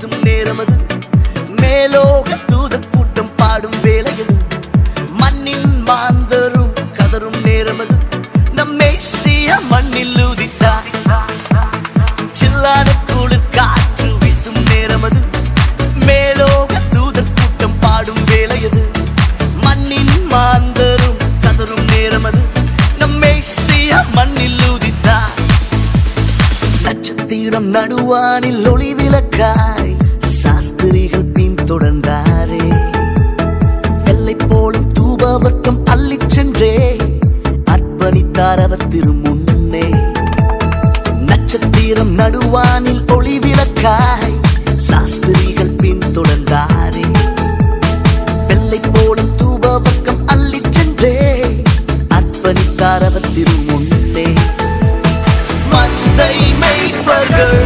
வீசும் நேரமது, மேலோக தூதர் கூட்டம் பாடும் வேளையது, மண்ணின் மாந்தரும் கதரும் நேரமது, நம் மேசியா மண்ணில் உதித்தார். சில்லான குளிர் காற்று வீசும் நேரமது, மேலோக தூதர் கூட்டம் பாடும் வேளையது, மண்ணின் மாந்தரும் கதரும் நேரமது, நம் மேசியா மண்ணில் உதித்தார். நட்சத்திரம் நடுவானில் ஒளி விளக்காய் சாஸ்திரிகள் பின் தொடர்ந்தாரே, வெள்ளை போலும் தூபவர்க்கம் அள்ளிச் சென்றே அர்ப்பணித்தார் அவர் திருமுன்னே. நட்சத்திரம் நடுவானில் ஒளி விளக்காய் சாஸ்திரிகள் பின் தொடர்ந்தாரே, வெள்ளை போலும் தூபவர்க்கம் அள்ளிச் சென்றே அர்ப்பணித்தார் அவர் திருமுன்னே. மந்தை மேய்ப்பர்கள்